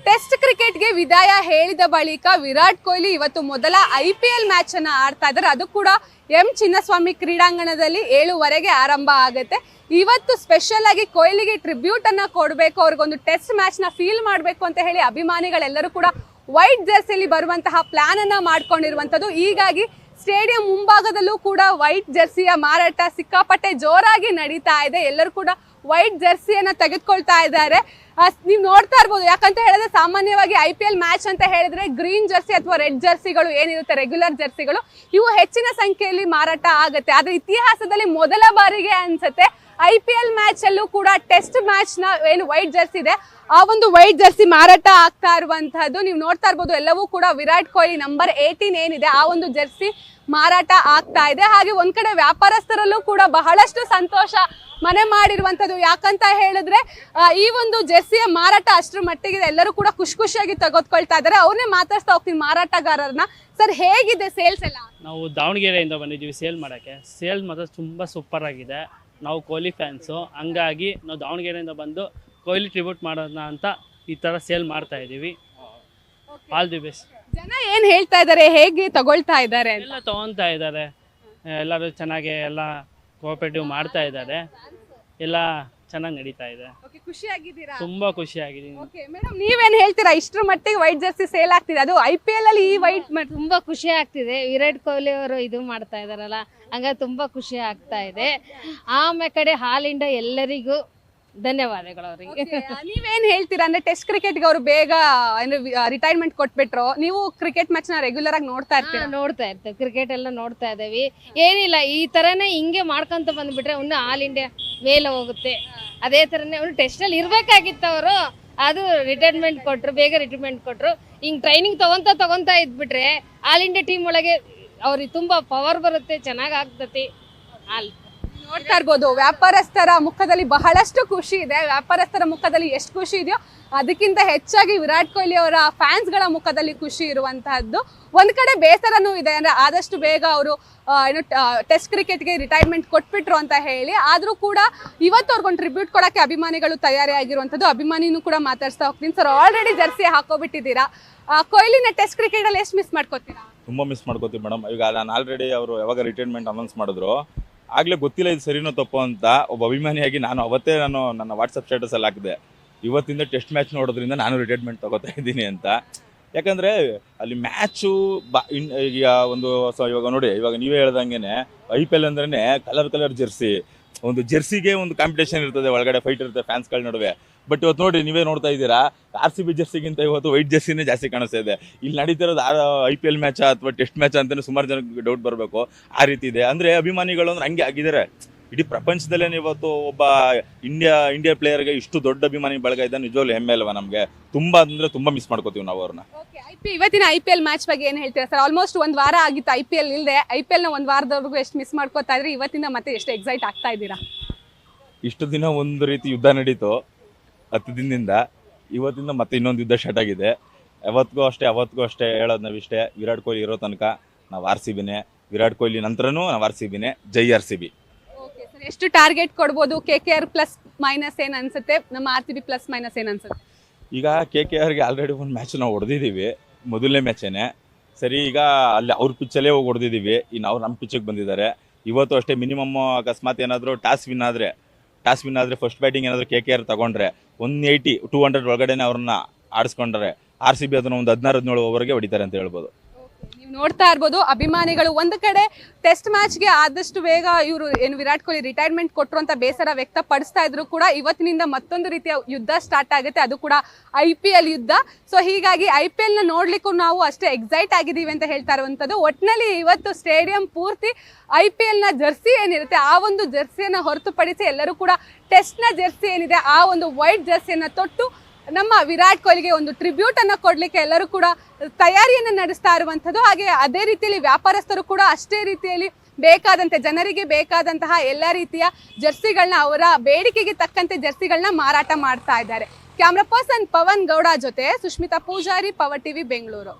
Test ಕ್ರಿಕೆಟ್ಗೆ ವಿದಾಯ ಹೇಳಿದ ಬಳಿಕ ವಿರಾಟ್ ಕೊಹ್ಲಿ ಇವತ್ತು ಮೊದಲ IPL ಮ್ಯಾಚ್ ಅನ್ನ ಆಡ್ತಾ ಇದ್ದಾರೆ. ಅದು ಕೂಡ ಎಂ ಚಿನ್ನಸ್ವಾಮಿ ಕ್ರೀಡಾಂಗಣದಲ್ಲಿ 7:15ಗೆ ಆರಂಭ ಆಗುತ್ತೆ. ಇವತ್ತು ಸ್ಪೆಷಲ್ ಆಗಿ ಕೊಹ್ಲಿಗೆ ಟ್ರಿಬ್ಯೂಟ್ ಅನ್ನ ಕೊಡಬೇಕು, ಅವ್ರಿಗೊಂದು ಟೆಸ್ಟ್ ಮ್ಯಾಚ್ ನ ಫೀಲ್ ಮಾಡಬೇಕು ಅಂತ ಹೇಳಿ ಅಭಿಮಾನಿಗಳೆಲ್ಲರೂ ಕೂಡ ವೈಟ್ ಜರ್ಸಿಯಲ್ಲಿ ಬರುವಂತಹ ಪ್ಲಾನ್ ಅನ್ನ ಮಾಡ್ಕೊಂಡಿರುವಂತದ್ದು. ಹೀಗಾಗಿ ಸ್ಟೇಡಿಯಂ ಮುಂಭಾಗದಲ್ಲೂ ಕೂಡ ವೈಟ್ ಜರ್ಸಿಯ ಮಾರಾಟ ಸಿಕ್ಕಾಪಟ್ಟೆ ಜೋರಾಗಿ ನಡೀತಾ ಇದೆ. ಎಲ್ಲರೂ ಕೂಡ ವೈಟ್ ಜರ್ಸಿಯನ್ನ ತೆಗೆದುಕೊಳ್ತಾ ಇದ್ದಾರೆ. ನೀವು ನೋಡ್ತಾ ಇರ್ಬೋದು, ಯಾಕಂತ ಹೇಳಿದ್ರೆ ಸಾಮಾನ್ಯವಾಗಿ IPL ಮ್ಯಾಚ್ ಅಂತ ಹೇಳಿದ್ರೆ ಗ್ರೀನ್ ಜರ್ಸಿ ಅಥವಾ ರೆಡ್ ಜರ್ಸಿಗಳು ಏನಿರುತ್ತೆ, ರೆಗ್ಯುಲರ್ ಜರ್ಸಿಗಳು, ಇವು ಹೆಚ್ಚಿನ ಸಂಖ್ಯೆಯಲ್ಲಿ ಮಾರಾಟ ಆಗುತ್ತೆ. ಆದ್ರೆ ಇತಿಹಾಸದಲ್ಲಿ ಮೊದಲ ಬಾರಿಗೆ ಅನ್ಸುತ್ತೆ IPL ಮ್ಯಾಚ್ ಅಲ್ಲೂ ಕೂಡ ಟೆಸ್ಟ್ ಮ್ಯಾಚ್ ನ ಏನು ವೈಟ್ ಜರ್ಸಿ ಇದೆ ಆ ಒಂದು ವೈಟ್ ಜರ್ಸಿ ಮಾರಾಟ ಆಗ್ತಾ ಇರುವಂತಹದ್ದು ನೀವು ನೋಡ್ತಾ ಇರ್ಬೋದು. ಎಲ್ಲವೂ ಕೂಡ ವಿರಾಟ್ ಕೊಹ್ಲಿ ನಂಬರ್ 18 ಏನಿದೆ ಆ ಒಂದು ಜರ್ಸಿ ಮಾರಾಟ ಆಗ್ತಾ ಇದೆ. ಹಾಗೆ ಒಂದ್ ಕಡೆ ವ್ಯಾಪಾರಸ್ಥರಲ್ಲೂ ಕೂಡ ಬಹಳಷ್ಟು ಸಂತೋಷ ಮನೆ ಮಾಡಿರುವಂತದ್ದು. ಯಾಕಂತ ಹೇಳಿದ್ರೆ ಈ ಒಂದು ಜೆರ್ಸಿಯ ಮಾರಾಟ ಅಷ್ಟರ ಮಟ್ಟಿಗೆ ಎಲ್ಲರೂ ಕೂಡ ಖುಷಿಯಾಗಿ ತೆಗೆದುಕೊಳ್ತಾ ಇದ್ದಾರೆ. ಅವ್ರನ್ನೇ ಮಾತಾಡ್ತಾ ಹೋಗ್ತೀನಿ ಮಾರಾಟಗಾರರನ್ನ. ಸರ್, ಹೇಗಿದೆ ಸೇಲ್ಸ್ ಎಲ್ಲ? ನಾವು ದಾವಣಗೆರೆಯಿಂದ ಬಂದಿದ್ದೀವಿ ಸೇಲ್ ಮಾಡೋಕ್ಕೆ. ಸೇಲ್ ಮಾತ್ರ ತುಂಬ ಸೂಪರ್ ಆಗಿದೆ. ನಾವು ಕೊಹ್ಲಿ ಫ್ಯಾನ್ಸು, ಹಂಗಾಗಿ ನಾವು ದಾವಣಗೆರೆಯಿಂದ ಬಂದು ಕೊಹ್ಲಿ ಟ್ರಿಬ್ಯೂಟ್ ಮಾಡೋಣ ಅಂತ ಈ ಥರ ಸೇಲ್ ಮಾಡ್ತಾ ಇದ್ದೀವಿ. All the best. ಜನ ಏನ್ ಹೇಳ್ತಾ ಇದ್ದಾರೆ, ಹೇಗೆ ತಗೊಳ್ತಾ ಇದ್ದಾರೆ? ಎಲ್ಲ ತಗೊತಾ ಇದ್ದಾರೆ, ಎಲ್ಲರೂ ಚೆನ್ನಾಗಿ ಎಲ್ಲ ಕೋಆಪರೇಟಿವ್ ಮಾಡ್ತಾ ಇದ್ದಾರೆ, ಎಲ್ಲ ಚೆನ್ನಾಗಿ ನಡೀತಾ ಇದೆ. ಖುಷಿಯಾಗಿದ್ದೀರಾ? ತುಂಬಾ ಖುಷಿಯಾಗಿದ್ದೀನಿ. ಮೇಡಮ್, ನೀವೇನ್ ಹೇಳ್ತೀರಾ? ಇಷ್ಟರ ಮಟ್ಟಿಗೆ ವೈಟ್ ಜರ್ಸಿ ಸೇಲ್ ಆಗ್ತಿದೆ, ಅದು IPL ಅಲ್ಲಿ ಈ ವೈಟ್ ತುಂಬಾ ಖುಷಿ ಆಗ್ತಿದೆ. ವಿರಾಟ್ ಕೊಹ್ಲಿ ಅವರು ಇದು ಮಾಡ್ತಾ ಇದಾರಲ್ಲ, ಹಂಗ ತುಂಬಾ ಖುಷಿ ಆಗ್ತಾ ಇದೆ. ಆಮೇಲೆ ಕಡೆ ಆಲ್ ಇಂಡಿಯಾ ಎಲ್ಲರಿಗೂ ಧನ್ಯವಾದಗಳು ಅವರಿಗೆ. ನೀವೇನ್ ಹೇಳ್ತೀರಾ ಅಂದ್ರೆ ಟೆಸ್ಟ್ ಕ್ರಿಕೆಟ್ಗೆ ಅವರು ಬೇಗ ರಿಟೈರ್ಮೆಂಟ್ ಕೊಟ್ಬಿಟ್ರು, ನೀವು ಕ್ರಿಕೆಟ್ ಮ್ಯಾಚ್ ನ ರೆಗ್ಯುಲರ್ ಆಗಿ ನೋಡ್ತಾ ಇರ್ತೀರಾ? ನೋಡ್ತಾ ಇರ್ತೇವೆ, ಕ್ರಿಕೆಟ್ ಎಲ್ಲ ನೋಡ್ತಾ ಇದ್ದೇವೆ. ಏನಿಲ್ಲ, ಈ ತರನೇ ಹಿಂಗೆ ಮಾಡ್ಕೊಂತ ಬಂದ್ಬಿಟ್ರೆ ಇನ್ನು ಆಲ್ ಇಂಡಿಯಾ ಮೇಲೆ ಹೋಗುತ್ತೆ. ಅದೇ ತರನೇ ಅವ್ರು ಟೆಸ್ಟ್ ಅಲ್ಲಿ ಇರ್ಬೇಕಾಗಿತ್ತು ಅವರು, ಅದು ರಿಟೈರ್ಮೆಂಟ್ ಕೊಟ್ರು, ಬೇಗ ರಿಟೈರ್ಮೆಂಟ್ ಕೊಟ್ರು. ಹಿಂಗ್ ಟ್ರೈನಿಂಗ್ ತಗೊಂತ ಇದ್ಬಿಟ್ರೆ ಆಲ್ ಇಂಡಿಯಾ ಟೀಮ್ ಒಳಗೆ ಅವ್ರಿಗೆ ತುಂಬಾ ಪವರ್ ಬರುತ್ತೆ, ಚೆನ್ನಾಗ್ ಆಗ್ತತಿ. ನೋಡ್ತಾ ಇರ್ಬೋದು, ವ್ಯಾಪಾರಸ್ಥರ ಮುಖದಲ್ಲಿ ಬಹಳಷ್ಟು ಖುಷಿ ಇದೆ. ವ್ಯಾಪಾರಸ್ಥರ ಮುಖದಲ್ಲಿ ಎಷ್ಟು ಖುಷಿ ಇದೆಯೋ ಅದಕ್ಕಿಂತ ಹೆಚ್ಚಾಗಿ ವಿರಾಟ್ ಕೊಹ್ಲಿ ಅವರ ಫ್ಯಾನ್ಸ್ ಗಳ ಮುಖದಲ್ಲಿ ಖುಷಿ ಇರುವಂತಹದ್ದು. ಒಂದ್ ಕಡೆ ಬೇಸರನೂ ಇದೆ, ಅಂದ್ರೆ ಆದಷ್ಟು ಬೇಗ ಅವರು ಏನು ಟೆಸ್ಟ್ ಕ್ರಿಕೆಟ್ಗೆ ರಿಟೈರ್ಮೆಂಟ್ ಕೊಟ್ಬಿಟ್ರು ಅಂತ ಹೇಳಿ. ಆದ್ರೂ ಕೂಡ ಇವತ್ತು ಅವ್ರಿಗೊಂದು ಟ್ರಿಬ್ಯೂಟ್ ಕೊಡಕ್ಕೆ ಅಭಿಮಾನಿಗಳು ತಯಾರಿ ಆಗಿರುವಂತದ್ದು. ಅಭಿಮಾನಿನೂ ಕೂಡ ಮಾತಾಡ್ತಾ ಹೋಗ್ತೀನಿ. ಸರ್, ಆಲ್ರೆಡಿ ಜರ್ಸಿ ಹಾಕೋಬಿಟ್ಟಿದ್ದೀರಾ, ಕೊಹ್ಲಿನ ಟೆಸ್ಟ್ ಕ್ರಿಕೆಟ್ ಅಲ್ಲಿ ಎಷ್ಟು ಮಿಸ್ ಮಾಡ್ಕೋತೀರಾ? ತುಂಬಾ ಮಿಸ್ ಮಾಡ್ಕೋತೀವಿ ಮೇಡಮ್. ಈಗ ನಾನು ಆಲ್ರೆಡಿ ಅವರು ಯಾವಾಗ ರಿಟೈರ್ಮೆಂಟ್ ಅನೌನ್ಸ್ ಮಾಡಿದ್ರು ಆಗ್ಲೇ ಗೊತ್ತಿಲ್ಲ ಇದು ಸರಿನೋ ತಪ್ಪು ಅಂತ. ಒಬ್ಬ ಅಭಿಮಾನಿಯಾಗಿ ಅವತ್ತೇ ನನ್ನ ವಾಟ್ಸಪ್ ಸ್ಟೇಟಸ್ ಅಲ್ಲಿ ಹಾಕಿದೆ, ಇವತ್ತಿಂದ ಟೆಸ್ಟ್ ಮ್ಯಾಚ್ ನೋಡೋದ್ರಿಂದ ನಾನು ರಿಟೈರ್ಮೆಂಟ್ ತಗೋತಾ ಇದ್ದೀನಿ ಅಂತ. ಯಾಕಂದ್ರೆ ಅಲ್ಲಿ ಮ್ಯಾಚು ಇವಾಗ ನೋಡಿ, ಇವಾಗ ನೀವೇ ಹೇಳ್ದಂಗೆನೆ IPL ಅಂದ್ರೇನೆ ಕಲರ್ ಜೆರ್ಸಿ, ಒಂದು ಜೆರ್ಸಿಗೆ ಒಂದು ಕಾಂಪಿಟೇಷನ್ ಇರ್ತದೆ, ಒಳಗಡೆ ಫೈಟ್ ಇರುತ್ತೆ ಫ್ಯಾನ್ಸ್ಗಳ ನಡುವೆ. ಬಟ್ ಇವತ್ತು ನೋಡಿ, ನೀವೇ ನೋಡ್ತಾ ಇದ್ದೀರಾ, RCB ಜೆರ್ಸಿಗಿಂತ ಇವತ್ತು ವೈಟ್ ಜೆರ್ಸಿನೇ ಜಾಸ್ತಿ ಕಾಣಿಸ್ತಾ ಇದೆ. ಇಲ್ಲಿ ನಡೀತಿರೋದು IPL ಮ್ಯಾಚ್ ಅಥವಾ ಟೆಸ್ಟ್ ಮ್ಯಾಚ್ ಅಂತಾನೆ ಸುಮಾರು ಜನಕ್ಕೆ ಡೌಟ್ ಬರಬೇಕು, ಆ ರೀತಿ ಇದೆ. ಅಂದ್ರೆ ಅಭಿಮಾನಿಗಳು ಅಂದ್ರೆ ಹಂಗೆ ಆಗಿದ್ದಾರೆ. ಇಡೀ ಪ್ರಪಂಚದಲ್ಲೇ ಇವತ್ತು ಒಬ್ಬ ಇಂಡಿಯಾ ಪ್ಲೇಯರ್ಗೆ ಇಷ್ಟು ದೊಡ್ಡ ಅಭಿಮಾನಿ ಬಳಗ ಇದ್ದ, ನಿಜವಾಗ್ಲೂ ಹೆಮ್ಮೆ ಅಲ್ವಾ ನಮಗೆ. ತುಂಬಾ ತುಂಬಾ ಮಿಸ್ ಮಾಡ್ಕೋತೀವಿ ನಾವು ಅವ್ರನ್ನ. ಇವತ್ತಿನ IPL ಮ್ಯಾಚ್ ಬಗ್ಗೆ ಏನ್ ಹೇಳ್ತೀರಾ ಸರ್? ಆಲ್ಮೋಸ್ಟ್ ಒಂದ್ ವಾರ ಆಗಿತ್ತು IPL ಇಲ್ಲದೆ. IPL ನ ಒಂದ್ ವಾರದವರೆಗೂ ಎಷ್ಟು ಮಿಸ್ ಮಾಡ್ಕೋತಾ ಇದ್ರಿ, ಇವತ್ತಿಂದ ಮತ್ತೆ ಎಷ್ಟು ಎಕ್ಸೈಟ್ ಆಗ್ತಾ ಇದ್ದೀರಾ? ಇಷ್ಟು ದಿನ ಒಂದು ರೀತಿ ಯುದ್ಧ ನಡೀತು 10 ದಿನದಿಂದ, ಇವತ್ತಿಂದ ಮತ್ತೆ ಇನ್ನೊಂದು ಯುದ್ಧ ಸ್ಟಾರ್ಟ್ ಆಗಿದೆ. ಅವತ್ತಿಗೂ ಅಷ್ಟೇ ಹೇಳೋದು ನಾವಿಷ್ಟೇ, ವಿರಾಟ್ ಕೊಹ್ಲಿ ಇರೋ ತನಕ ನಾವು RCBನೇ, ವಿರಾಟ್ ಕೊಹ್ಲಿ ನಂತರನೂ ನಾವು RCBನೇ. ಜೈ RCB. ಎಷ್ಟು ಟಾರ್ಗೆಟ್ ಕೊಡ್ಬೋದು? KKR ಪ್ಲಸ್ ಮೈನಸ್ ಏನ್ ಅನ್ಸುತ್ತೆ, ನಮ್ಮ RCB ಪ್ಲಸ್ ಮೈನಸ್ ಏನ್ ಅನ್ಸುತ್ತೆ? ಈಗ KKRಗೆ ಆಲ್ರೆಡಿ ಒಂದು ಮ್ಯಾಚ್ ನಾವು ಹೊಡೆದಿದ್ದೀವಿ, ಮೊದಲನೇ ಮ್ಯಾಚೇನೆ. ಸರಿ, ಈಗ ಅಲ್ಲಿ ಅವ್ರ ಪಿಚ್ಚಲ್ಲೇ ಹೋಗಿ ಹೊಡೆದಿದ್ದೀವಿ, ಇನ್ನು ಅವ್ರು ನಮ್ಮ ಪಿಚ್ಚಿಗೆ ಬಂದಿದ್ದಾರೆ. ಇವತ್ತು ಅಷ್ಟೇ ಮಿನಿಮಮ್ ಅಕಸ್ಮಾತ್ ಏನಾದರೂ ಟಾಸ್ ವಿನ್ ಆದರೆ ಫಸ್ಟ್ ಬ್ಯಾಟಿಂಗ್ ಏನಾದರೂ KKR ತಗೊಂಡ್ರೆ 180 200 ಒಳಗಡೆನೆ ಅವ್ರನ್ನ ಆಡಿಸ್ಕೊಂಡ್ರೆ RCB ಅದನ್ನ ಒಂದು 16-17 ಓವರ್ಗೆ ಹೊಡಿತಾರೆ ಅಂತ ಹೇಳ್ಬೋದು. ನೀವು ನೋಡ್ತಾ ಇರ್ಬೋದು, ಅಭಿಮಾನಿಗಳು ಒಂದು ಕಡೆ ಟೆಸ್ಟ್ ಮ್ಯಾಚ್ಗೆ ಆದಷ್ಟು ಬೇಗ ಇವರು ಏನು ವಿರಾಟ್ ಕೊಹ್ಲಿ ರಿಟೈರ್ಮೆಂಟ್ ಕೊಟ್ಟರು ಅಂತ ಬೇಸರ ವ್ಯಕ್ತಪಡಿಸ್ತಾ ಇದ್ರು ಕೂಡ ಇವತ್ತಿನಿಂದ ಮತ್ತೊಂದು ರೀತಿಯ ಯುದ್ಧ ಸ್ಟಾರ್ಟ್ ಆಗುತ್ತೆ, ಅದು ಕೂಡ IPL ಯುದ್ಧ. ಸೊ ಹೀಗಾಗಿ IPL ನ ನೋಡ್ಲಿಕ್ಕೂ ನಾವು ಅಷ್ಟೇ ಎಕ್ಸೈಟ್ ಆಗಿದ್ದೀವಿ ಅಂತ ಹೇಳ್ತಾ ಇರುವಂತದ್ದು. ಒಟ್ಟಿನಲ್ಲಿ ಇವತ್ತು ಸ್ಟೇಡಿಯಂ ಪೂರ್ತಿ IPL ನ ಜರ್ಸಿ ಏನಿರುತ್ತೆ ಆ ಒಂದು ಜರ್ಸಿಯನ್ನ ಹೊರತುಪಡಿಸಿ ಎಲ್ಲರೂ ಕೂಡ ಟೆಸ್ಟ್ ನ ಜರ್ಸಿ ಏನಿದೆ ಆ ಒಂದು ವೈಟ್ ಜರ್ಸಿಯನ್ನ ತೊಟ್ಟು ನಮ್ಮ ವಿರಾಟ್ ಕೊಹ್ಲಿಗೆ ಒಂದು ಟ್ರಿಬ್ಯೂಟ್ ಅನ್ನ ಕೊಡ್ಲಿಕ್ಕೆ ಎಲ್ಲರೂ ಕೂಡ ತಯಾರಿಯನ್ನ ನಡೆಸ್ತಾ ಇರುವಂತದ್ದು. ಹಾಗೆ ಅದೇ ರೀತಿಯಲ್ಲಿ ವ್ಯಾಪಾರಸ್ಥರು ಕೂಡ ಅಷ್ಟೇ ರೀತಿಯಲ್ಲಿ ಬೇಕಾದಂತೆ ಜನರಿಗೆ ಬೇಕಾದಂತಹ ಎಲ್ಲ ರೀತಿಯ ಜರ್ಸಿಗಳನ್ನ ಅವರ ಬೇಡಿಕೆಗೆ ತಕ್ಕಂತೆ ಜರ್ಸಿಗಳನ್ನ ಮಾರಾಟ ಮಾಡ್ತಾ ಇದ್ದಾರೆ. ಕ್ಯಾಮ್ರಾ ಪರ್ಸನ್ ಪವನ್ ಗೌಡ ಜೊತೆ ಸುಷ್ಮಿತಾ ಪೂಜಾರಿ, ಪವರ್ ಟಿವಿ, ಬೆಂಗಳೂರು.